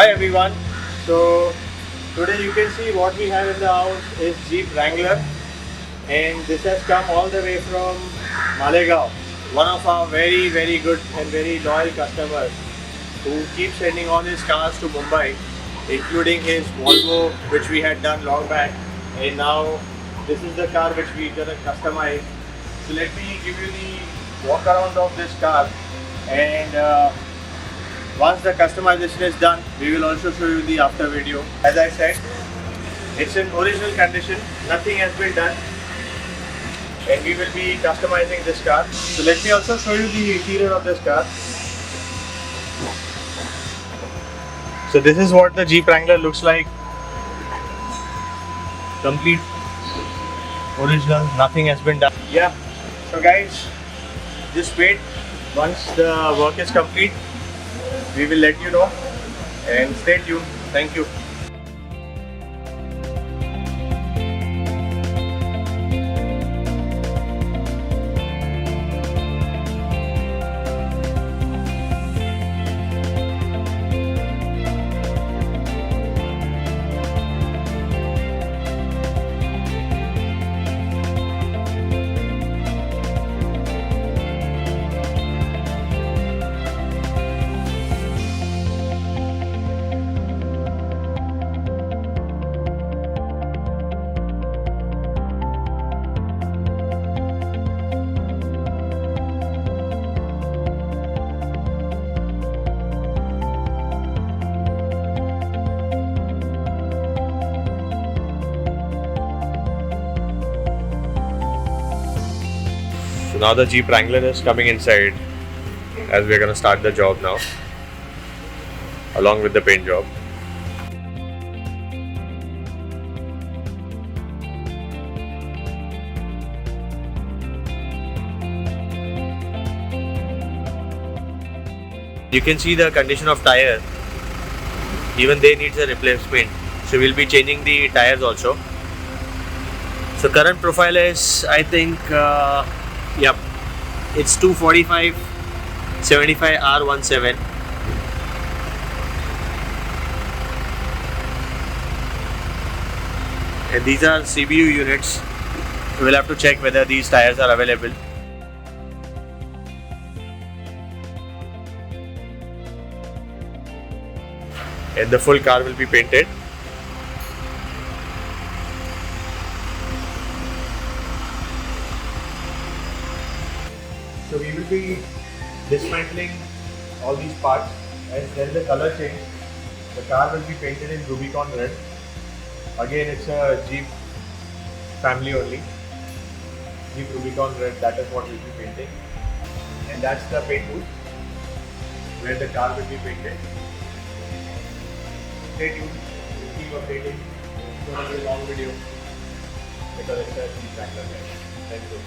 Hi everyone. So today you can see what we have in the house is Jeep Wrangler, and this has come all the way from Malegaon. One of our very good and very loyal customers who keeps sending all his cars to Mumbai, including his Volvo which we had done long back, and now this is the car which we're gonna customize. So let me give you the walk around of this car, and once the customization is done, we will also show you the after video. As I said, it's in original condition, nothing has been done, and we will be customizing this car. So let me also show you the interior of this car. So this is what the Jeep Wrangler looks like. Complete original, nothing has been done. Yeah, so guys, just wait. Once the work is complete, we will let you know, and stay tuned. Thank you. So now the Jeep Wrangler is coming inside, as we're gonna start the job now, along with the paint job. You can see the condition of tire. Even they needs a replacement. So we'll be changing the tires also. So current profile is, I think, yep, it's 245 75 R17. And these are CBU units. We'll have to check whether these tires are available. And the full car will be painted. So we will be dismantling all these parts, and then the color change. The car will be painted in Rubicon red. Again, it's a Jeep family only. Jeep Rubicon red, that is what we'll be painting. And that's the paint booth where the car will be painted. Stay tuned, we'll keep updating. It's going to be a long video because it's a Jeep Wrangler. Thank you.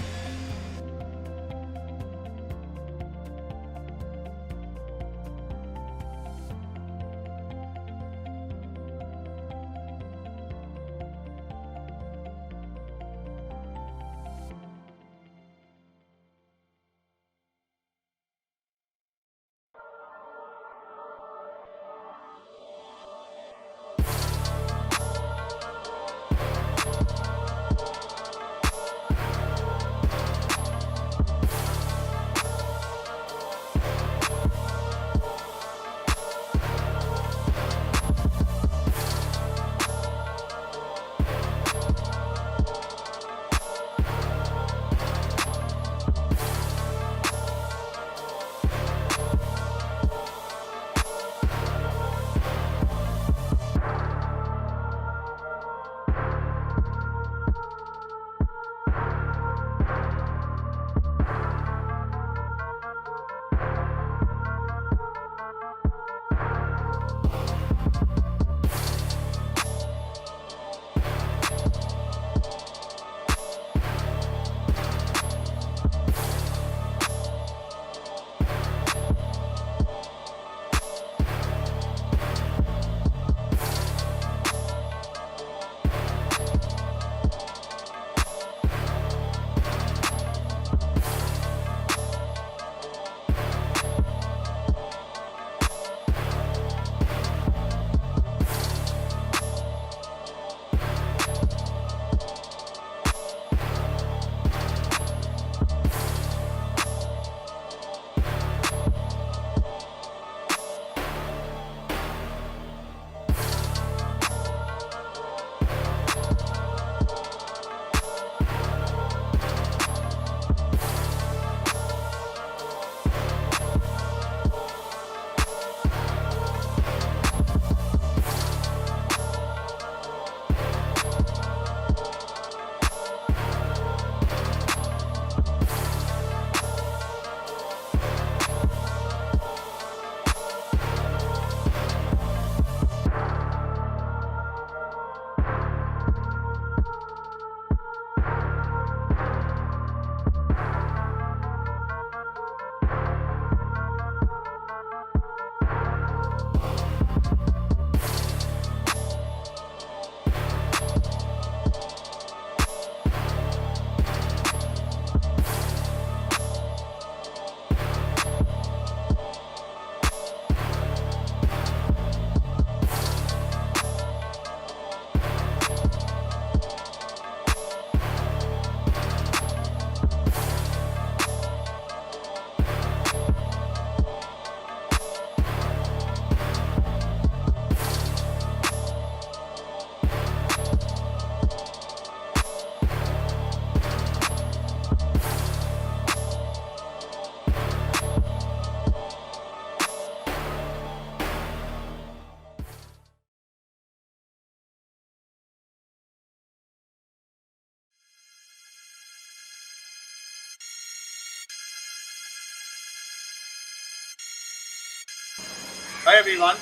Hi everyone.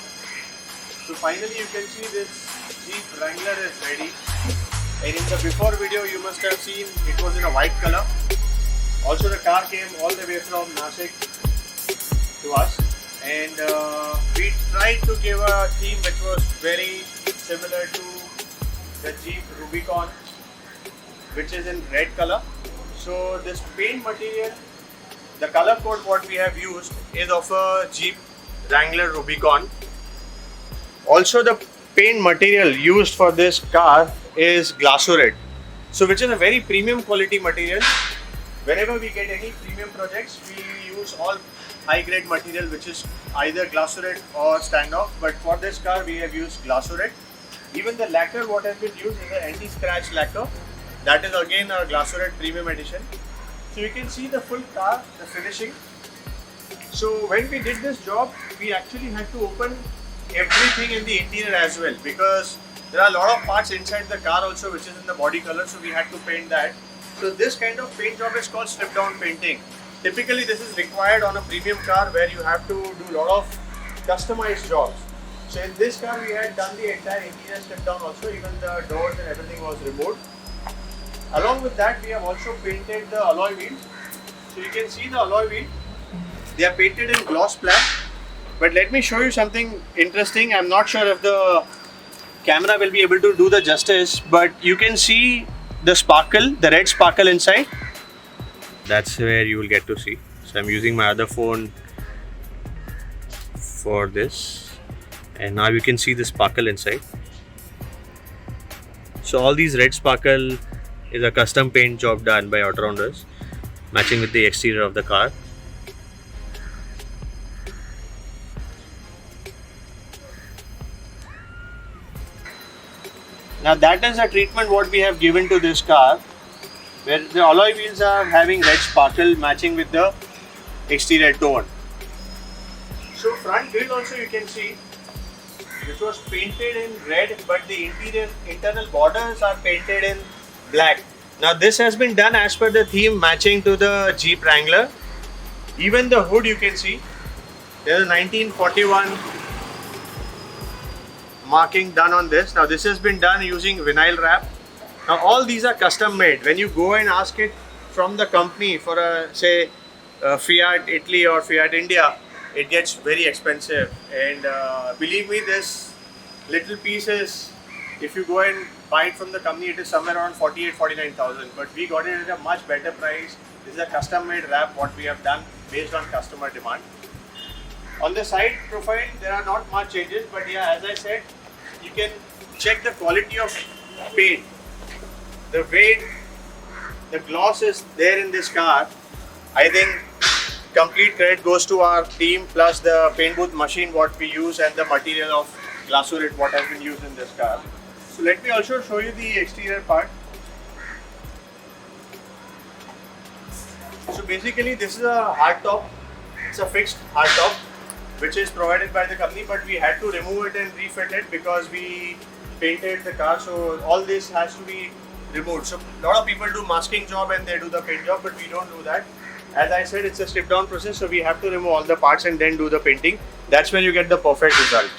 So finally you can see this Jeep Wrangler is ready. And in the before video you must have seen it was in a white color. Also the car came all the way from Nashik to us, and we tried to give a theme which was very similar to the Jeep Rubicon, which is in red color. So this paint material, the color code what we have used is of a Jeep Wrangler Rubicon. Also the paint material used for this car is Glasurit, so which is a very premium quality material. Whenever we get any premium projects, we use all high grade material which is either Glasurit or standoff, but for this car we have used Glasurit. Even the lacquer what has been used is an anti-scratch lacquer, that is again a Glasurit premium edition. So you can see the full car, the finishing. So when we did this job, we actually had to open everything in the interior as well, because there are a lot of parts inside the car also which is in the body color, so we had to paint that. So this kind of paint job is called strip down painting. Typically this is required on a premium car where you have to do a lot of customized jobs. So in this car we had done the entire interior strip down also, even the doors and everything was removed. Along with that we have also painted the alloy wheels. So you can see the alloy wheel, they are painted in gloss black. But let me show you something interesting. I'm not sure if the camera will be able to do the justice, but you can see the sparkle, the red sparkle inside. That's where you will get to see. So I'm using my other phone for this, and now you can see the sparkle inside. So all these red sparkle is a custom paint job done by Autorounders, matching with the exterior of the car. Now that is a treatment what we have given to this car, where the alloy wheels are having red sparkle matching with the exterior tone. So front grille also you can see, which was painted in red, but the internal borders are painted in black. Now this has been done as per the theme matching to the Jeep Wrangler. Even the hood you can see, there is a 1941 marking done on this. Now this has been done using vinyl wrap. Now all these are custom made. When you go and ask it from the company for a say Fiat Italy or Fiat India, it gets very expensive, and believe me, this little piece is, if you go and buy it from the company, it is somewhere around 48,000-49,000, but we got it at a much better price. This is a custom made wrap what we have done based on customer demand. On the side profile there are not much changes, but yeah, as I said, you can check the quality of paint, the way the gloss is there in this car. I think complete credit goes to our team, plus the paint booth machine what we use and the material of Glasurit what has been used in this car. So let me also show you the exterior part. So basically this is a hard top, it's a fixed hard top which is provided by the company, but we had to remove it and refit it because we painted the car, so all this has to be removed. So a lot of people do masking job and they do the paint job, but we don't do that. As I said, it's a strip down process, so we have to remove all the parts and then do the painting. That's when you get the perfect result.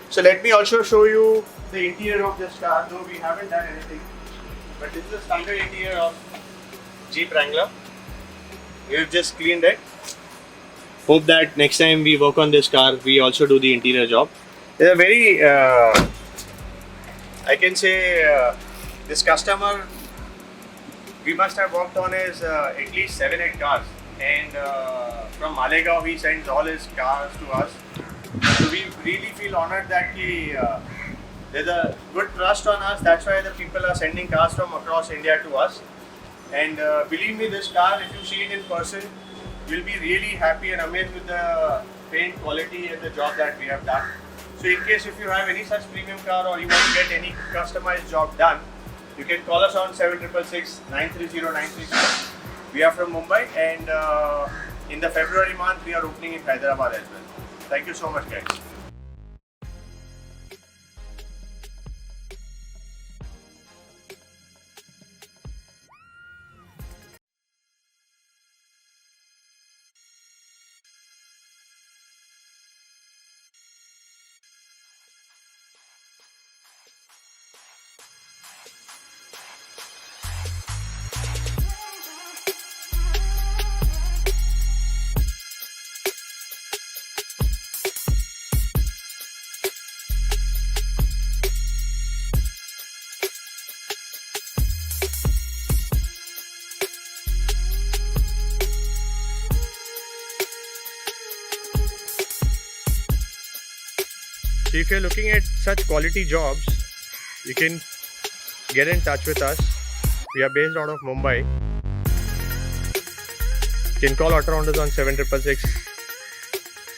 So let me also show you the interior of this car, though we haven't done anything. But this is the standard interior of Jeep Wrangler. We've just cleaned it. Hope that next time we work on this car, we also do the interior job. It's a very, I can say, this customer, we must have worked on his at least 7-8 cars, and from Malegaon he sends all his cars to us. So we really feel honored that there's a good trust on us. That's why the people are sending cars from across India to us. And believe me, this car, if you see it in person, you'll be really happy and amazed with the paint quality and the job that we have done. So in case if you have any such premium car or you want to get any customized job done, you can call us on 7666 930 930. We are from Mumbai, and in the February month we are opening in Hyderabad as well. Thank you so much, guys. So if you're looking at such quality jobs, you can get in touch with us. We are based out of Mumbai. You can call Autorounders on 7666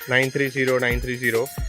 930 930.